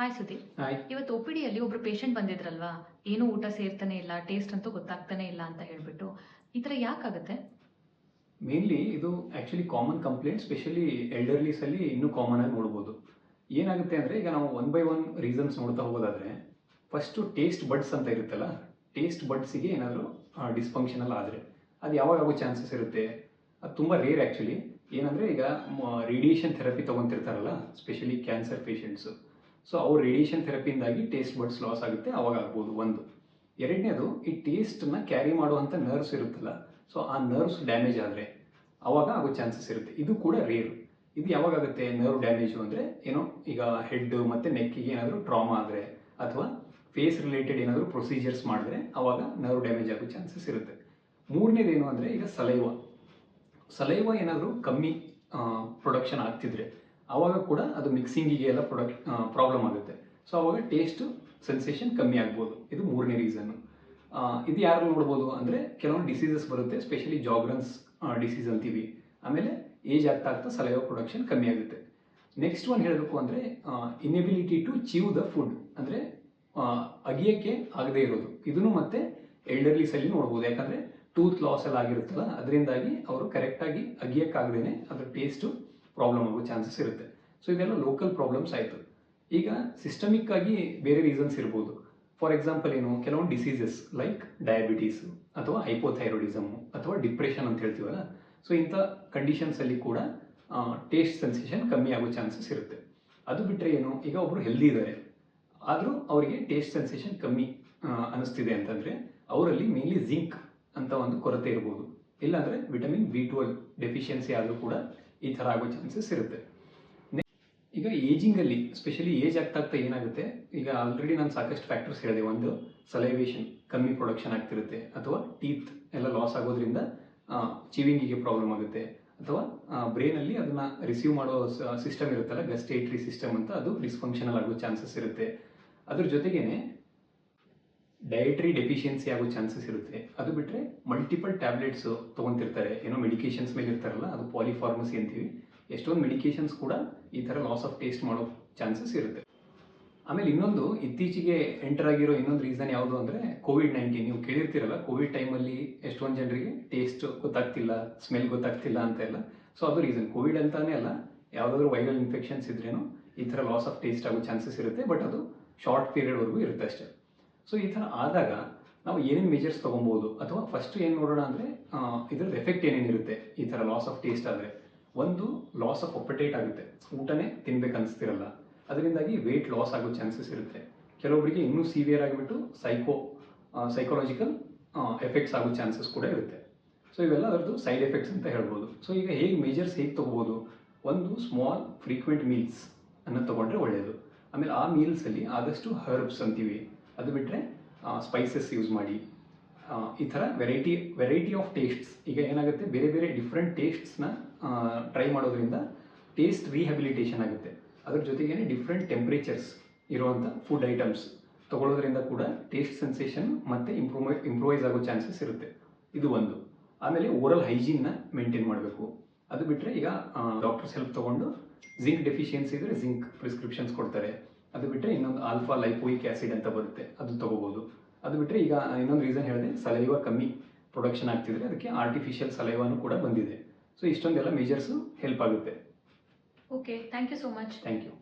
Hi Sudeep. Hi. ಇವತ್ತು OPDಯಲ್ಲಿ ಒಬ್ರು patient ಬಂದಿದ್ರಲ್ವಾ, ಏನು ಊಟ ಸೇರ್ತಾನೆ ಇಲ್ಲ, ಟೇಸ್ಟ್ ಅಂತೂ ಗೊತ್ತಾಗ್ತಾನೆ ಇಲ್ಲ ಅಂತ ಹೇಳ್ಬಿಟ್ಟು, ಈ ಥರ ಯಾಕಾಗುತ್ತೆ? ಮೇನ್ಲಿ ಇದು ಆ್ಯಕ್ಚುಲಿ ಕಾಮನ್ ಕಂಪ್ಲೇಂಟ್, ಸ್ಪೆಷಲಿ ಎಲ್ಡರ್ಲೀಸಲ್ಲಿ ಇನ್ನೂ ಕಾಮನ್ ಆಗಿ ನೋಡ್ಬೋದು. ಏನಾಗುತ್ತೆ ಅಂದರೆ, ಈಗ ನಾವು ಒನ್ ಬೈ ಒನ್ ರೀಸನ್ಸ್ ನೋಡ್ತಾ ಹೋಗೋದಾದರೆ, ಫಸ್ಟು ಟೇಸ್ಟ್ ಬಡ್ಸ್ ಅಂತ ಇರುತ್ತಲ್ಲ, ಟೇಸ್ಟ್ ಬಡ್ಸಿಗೆ ಏನಾದರೂ ಡಿಸ್ಫಂಕ್ಷನಲ್ ಆದರೆ ಅದು ಯಾವಾಗ ಆಗೋ ಚಾನ್ಸಸ್ ಇರುತ್ತೆ? ಅದು ತುಂಬ ರೇರ್ ಆ್ಯಕ್ಚುಲಿ. ಏನಂದರೆ, ಈಗ ರೇಡಿಯೇಷನ್ ಥೆರಪಿ ತೊಗೊತಿರ್ತಾರಲ್ಲ, ಸ್ಪೆಷಲಿ ಕ್ಯಾನ್ಸರ್ ಪೇಷಂಟ್ಸು, ಸೊ ಅವ್ರು ರೇಡಿಯೇಷನ್ ಥೆರಪಿಯಿಂದಾಗಿ ಟೇಸ್ಟ್ ಬಡ್ಸ್ ಲಾಸ್ ಆಗುತ್ತೆ, ಅವಾಗ ಆಗ್ಬೋದು ಒಂದು. ಎರಡನೇದು, ಈ ಟೇಸ್ಟನ್ನ ಕ್ಯಾರಿ ಮಾಡುವಂಥ ನರ್ವ್ಸ್ ಇರುತ್ತಲ್ಲ, ಸೊ ಆ ನರ್ವ್ಸ್ ಡ್ಯಾಮೇಜ್ ಆದರೆ ಅವಾಗ ಆಗೋ ಚಾನ್ಸಸ್ ಇರುತ್ತೆ. ಇದು ಕೂಡ ರೇರು. ಇದು ಯಾವಾಗ ಆಗುತ್ತೆ ನರ್ವ್ ಡ್ಯಾಮೇಜು ಅಂದರೆ, ಏನೋ ಈಗ ಹೆಡ್ ಮತ್ತು ನೆಕ್ಕಿಗೆ ಏನಾದರೂ ಟ್ರಾಮಾ ಆದರೆ ಅಥವಾ ಫೇಸ್ ರಿಲೇಟೆಡ್ ಏನಾದರೂ ಪ್ರೊಸೀಜರ್ಸ್ ಮಾಡಿದ್ರೆ ಅವಾಗ ನರ್ವ್ ಡ್ಯಾಮೇಜ್ ಆಗೋ ಚಾನ್ಸಸ್ ಇರುತ್ತೆ. ಮೂರನೇದೇನು ಅಂದರೆ, ಈಗ ಸಲೈವ ಏನಾದರೂ ಕಮ್ಮಿ ಪ್ರೊಡಕ್ಷನ್ ಆಗ್ತಿದ್ರೆ ಆವಾಗ ಕೂಡ ಅದು ಮಿಕ್ಸಿಂಗಿಗೆ ಎಲ್ಲ ಪ್ರಾಬ್ಲಮ್ ಆಗುತ್ತೆ. ಸೊ ಆವಾಗ ಟೇಸ್ಟ್ ಸೆನ್ಸೇಷನ್ ಕಮ್ಮಿ ಆಗ್ಬೋದು. ಇದು ಮೂರನೇ ರೀಸನ್ನು. ಇದು ಯಾರು ನೋಡ್ಬೋದು ಅಂದರೆ, ಕೆಲವೊಂದು ಡಿಸೀಸಸ್ ಬರುತ್ತೆ, ಸ್ಪೆಷಲಿ ಜಾಗ್ರನ್ಸ್ ಡಿಸೀಸ್ ಅಂತೀವಿ. ಆಮೇಲೆ ಏಜ್ ಆಗ್ತಾ ಆಗ್ತಾ ಸಲೈವ ಪ್ರೊಡಕ್ಷನ್ ಕಮ್ಮಿ ಆಗುತ್ತೆ. ನೆಕ್ಸ್ಟ್ ಒನ್ ಹೇಳಬೇಕು ಅಂದರೆ, inability to chew the food, ಅಂದರೆ ಅಗಿಯೋಕ್ಕೆ ಆಗದೇ ಇರೋದು. ಇದನ್ನು ಮತ್ತೆ ಎಲ್ಡರ್ಲೀಸಲ್ಲಿ ನೋಡ್ಬೋದು. ಯಾಕಂದರೆ ಟೂತ್ ಲಾಸ್ ಎಲ್ಲ ಆಗಿರುತ್ತಲ್ಲ, ಅದರಿಂದಾಗಿ ಅವರು ಕರೆಕ್ಟಾಗಿ ಅಗಿಯೋಕ್ಕಾಗದೇ ಅದ್ರ ಟೇಸ್ಟು ಪ್ರಾಬ್ಲಮ್ ಆಗೋ ಚಾನ್ಸಸ್ ಇರುತ್ತೆ. ಸೊ ಇದೆಲ್ಲ ಲೋಕಲ್ ಪ್ರಾಬ್ಲಮ್ಸ್ ಆಯಿತು. ಈಗ ಸಿಸ್ಟಮಿಕ್ ಆಗಿ ಬೇರೆ ರೀಸನ್ಸ್ ಇರ್ಬೋದು. ಫಾರ್ ಎಕ್ಸಾಂಪಲ್ ಏನು, ಕೆಲವೊಂದು ಡಿಸೀಸಸ್ ಲೈಕ್ ಡಯಾಬಿಟೀಸು ಅಥವಾ ಹೈಪೋಥೈರಾಯ್ಡಿಸಮು ಅಥವಾ ಡಿಪ್ರೆಷನ್ ಅಂತ ಹೇಳ್ತೀವಲ್ಲ, ಸೊ ಇಂಥ ಕಂಡೀಷನ್ಸಲ್ಲಿ ಕೂಡ ಟೇಸ್ಟ್ ಸೆನ್ಸೇಷನ್ ಕಮ್ಮಿ ಆಗೋ ಚಾನ್ಸಸ್ ಇರುತ್ತೆ. ಅದು ಬಿಟ್ಟರೆ ಏನು, ಈಗ ಒಬ್ಬರು ಹೆಲ್ದಿ ಇದ್ದಾರೆ ಆದರೂ ಅವರಿಗೆ ಟೇಸ್ಟ್ ಸೆನ್ಸೇಷನ್ ಕಮ್ಮಿ ಅನ್ನಿಸ್ತಿದೆ ಅಂತಂದರೆ, ಅವರಲ್ಲಿ ಮೇನ್ಲಿ ಜಿಂಕ್ ಅಂತ ಒಂದು ಕೊರತೆ ಇರ್ಬೋದು, ಇಲ್ಲಾಂದರೆ ವಿಟಮಿನ್ B12 ಡೆಫಿಷಿಯನ್ಸಿ ಆದರೂ ಕೂಡ ಈ ಥರ ಆಗೋ ಚಾನ್ಸಸ್ ಇರುತ್ತೆ. ಈಗ ಏಜಿಂಗಲ್ಲಿ, ಸ್ಪೆಷಲಿ ಏಜ್ ಆಗ್ತಾ ಆಗ್ತಾ ಏನಾಗುತ್ತೆ, ಈಗ ಆಲ್ರೆಡಿ ನಾನು ಸಾಕಷ್ಟು ಫ್ಯಾಕ್ಟರ್ಸ್ ಹೇಳಿದೆ. ಒಂದು, ಸಲೈವೇಷನ್ ಕಮ್ಮಿ ಪ್ರೊಡಕ್ಷನ್ ಆಗ್ತಿರುತ್ತೆ, ಅಥವಾ ಟೀತ್ ಎಲ್ಲ ಲಾಸ್ ಆಗೋದ್ರಿಂದ ಚೀವಿಂಗಿಗೆ ಪ್ರಾಬ್ಲಮ್ ಆಗುತ್ತೆ, ಅಥವಾ ಬ್ರೈನಲ್ಲಿ ಅದನ್ನು ರಿಸೀವ್ ಮಾಡೋ ಸಿಸ್ಟಮ್ ಇರುತ್ತಲ್ಲ, ಗಸ್ಟೇಟ್ರಿ ಸಿಸ್ಟಮ್ ಅಂತ, ಅದು ಡಿಸ್ಫಂಕ್ಷನಲ್ ಆಗೋ ಚಾನ್ಸಸ್ ಇರುತ್ತೆ. ಅದ್ರ ಜೊತೆಗೇನೆ ಡಯಟ್ರಿ ಡೆಫಿಷಿಯನ್ಸಿ ಆಗೋ ಚಾನ್ಸಸ್ ಇರುತ್ತೆ. ಅದು ಬಿಟ್ಟರೆ ಮಲ್ಟಿಪಲ್ ಟ್ಯಾಬ್ಲೆಟ್ಸು ತೊಗೊತಿರ್ತಾರೆ, ಏನೋ ಮೆಡಿಕೇಷನ್ಸ್ ಮೇಲೆ ಇರ್ತಾರಲ್ಲ, ಅದು ಪಾಲಿಫಾರ್ಮಸಿ ಅಂತೀವಿ. ಎಷ್ಟೊಂದು ಮೆಡಿಕೇಷನ್ಸ್ ಕೂಡ ಈ ಥರ ಲಾಸ್ ಆಫ್ ಟೇಸ್ಟ್ ಮಾಡೋ ಚಾನ್ಸಸ್ ಇರುತ್ತೆ. ಆಮೇಲೆ ಇನ್ನೊಂದು ಇತ್ತೀಚೆಗೆ ಎಂಟರ್ ಆಗಿರೋ ಇನ್ನೊಂದು ರೀಸನ್ ಯಾವುದು ಅಂದರೆ, ಕೋವಿಡ್-19. ನೀವು ಕೇಳಿರ್ತೀರಲ್ಲ, ಕೋವಿಡ್ ಟೈಮಲ್ಲಿ ಎಷ್ಟೊಂದು ಜನರಿಗೆ ಟೇಸ್ಟ್ ಗೊತ್ತಾಗ್ತಿಲ್ಲ, ಸ್ಮೆಲ್ ಗೊತ್ತಾಗ್ತಿಲ್ಲ ಅಂತ ಎಲ್ಲ. ಸೊ ಅದು ರೀಸನ್. ಕೋವಿಡ್ ಅಂತಾನೆ ಅಲ್ಲ, ಯಾವುದಾದ್ರೂ ವೈರಲ್ ಇನ್ಫೆಕ್ಷನ್ಸ್ ಇದ್ರೇನು ಈ ಥರ ಲಾಸ್ ಆಫ್ ಟೇಸ್ಟ್ ಆಗೋ ಚಾನ್ಸಸ್ ಇರುತ್ತೆ. ಬಟ್ ಅದು ಶಾರ್ಟ್ ಪೀರಿಯಡ್ವರೆಗೂ ಇರುತ್ತೆ ಅಷ್ಟೇ. ಸೊ ಈ ಥರ ಆದಾಗ ನಾವು ಏನೇನು ಮೆಜರ್ಸ್ ತೊಗೊಬೋದು, ಅಥವಾ ಫಸ್ಟ್ ಏನು ನೋಡೋಣ ಅಂದರೆ, ಇದ್ರದ್ದು ಎಫೆಕ್ಟ್ ಏನೇನಿರುತ್ತೆ ಈ ಥರ ಲಾಸ್ ಆಫ್ ಟೇಸ್ಟ್ ಆದರೆ. ಒಂದು, ಲಾಸ್ ಆಫ್ ಅಪಟೈಟ್ ಆಗುತ್ತೆ, ಊಟನೇ ತಿನ್ಬೇಕು ಅನಿಸ್ತಿರಲ್ಲ, ಅದರಿಂದಾಗಿ ವೆಯ್ಟ್ ಲಾಸ್ ಆಗೋ ಚಾನ್ಸಸ್ ಇರುತ್ತೆ. ಕೆಲವೊಬ್ಬರಿಗೆ ಇನ್ನೂ ಸಿವಿಯರ್ ಆಗಿಬಿಟ್ಟು ಸೈಕಾಲಜಿಕಲ್ ಎಫೆಕ್ಟ್ಸ್ ಆಗೋ ಚಾನ್ಸಸ್ ಕೂಡ ಇರುತ್ತೆ. ಸೊ ಇವೆಲ್ಲ ಅದರದ್ದು ಸೈಡ್ ಎಫೆಕ್ಟ್ಸ್ ಅಂತ ಹೇಳ್ಬೋದು. ಸೊ ಈಗ ಮೇಜರ್ಸ್ ಹೇಗೆ ತೊಗೋಬೋದು? ಒಂದು, ಸ್ಮಾಲ್ ಫ್ರೀಕ್ವೆಂಟ್ ಮೀಲ್ಸ್ ಅನ್ನು ತೊಗೊಂಡ್ರೆ ಒಳ್ಳೆಯದು. ಆಮೇಲೆ ಆ ಮೀಲ್ಸಲ್ಲಿ ಆದಷ್ಟು ಹರ್ಬ್ಸ್ ಅಂತೀವಿ, ಅದು ಬಿಟ್ಟರೆ ಸ್ಪೈಸಸ್ ಯೂಸ್ ಮಾಡಿ. ಈ ಥರ ವೆರೈಟಿ ಆಫ್ ಟೇಸ್ಟ್ಸ್. ಈಗ ಏನಾಗುತ್ತೆ, ಬೇರೆ ಬೇರೆ ಡಿಫ್ರೆಂಟ್ ಟೇಸ್ಟ್ಸ್ನ ಟ್ರೈ ಮಾಡೋದ್ರಿಂದ ಟೇಸ್ಟ್ ರಿಹ್ಯಾಬಿಲಿಟೇಷನ್ ಆಗುತ್ತೆ. ಅದ್ರ ಜೊತೆಗೇ ಡಿಫ್ರೆಂಟ್ ಟೆಂಪ್ರೇಚರ್ಸ್ ಇರುವಂಥ ಫುಡ್ ಐಟಮ್ಸ್ ತೊಗೊಳ್ಳೋದ್ರಿಂದ ಕೂಡ ಟೇಸ್ಟ್ ಸೆನ್ಸೇಷನ್ ಮತ್ತು ಇಂಪ್ರೂವೈಸ್ ಆಗೋ ಚಾನ್ಸಸ್ ಇರುತ್ತೆ. ಇದು ಒಂದು. ಆಮೇಲೆ ಓರಲ್ ಹೈಜೀನ್ನ ಮೇಂಟೈನ್ ಮಾಡಬೇಕು. ಅದು ಬಿಟ್ಟರೆ ಈಗ ಡಾಕ್ಟರ್ಸ್ ಹೆಲ್ಪ್ ತೊಗೊಂಡು ಜಿಂಕ್ ಡೆಫಿಷಿಯನ್ಸಿ ಇದ್ದರೆ ಜಿಂಕ್ ಪ್ರಿಸ್ಕ್ರಿಪ್ಷನ್ಸ್ ಕೊಡ್ತಾರೆ. ಅದು ಬಿಟ್ಟರೆ ಇನ್ನೊಂದು ಆಲ್ಫಾ ಲೈಪೋಯಿಕ್ ಆ್ಯಸಿಡ್ ಅಂತ ಬರುತ್ತೆ, ಅದು ತೊಗೋಬೋದು. ಅದು ಬಿಟ್ಟರೆ ಈಗ ಇನ್ನೊಂದು ರೀಸನ್ ಹೇಳಿದೆ, ಸಲೈವ ಕಮ್ಮಿ ಪ್ರೊಡಕ್ಷನ್ ಆಗ್ತಿದ್ರೆ ಅದಕ್ಕೆ ಆರ್ಟಿಫಿಷಿಯಲ್ ಸಲೈವಾನು ಕೂಡ ಬಂದಿದೆ. ಸೊ ಇಷ್ಟೊಂದೆಲ್ಲ ಮೇಜರ್ಸು ಹೆಲ್ಪ್ ಆಗುತ್ತೆ. Okay, thank you so much. Thank you.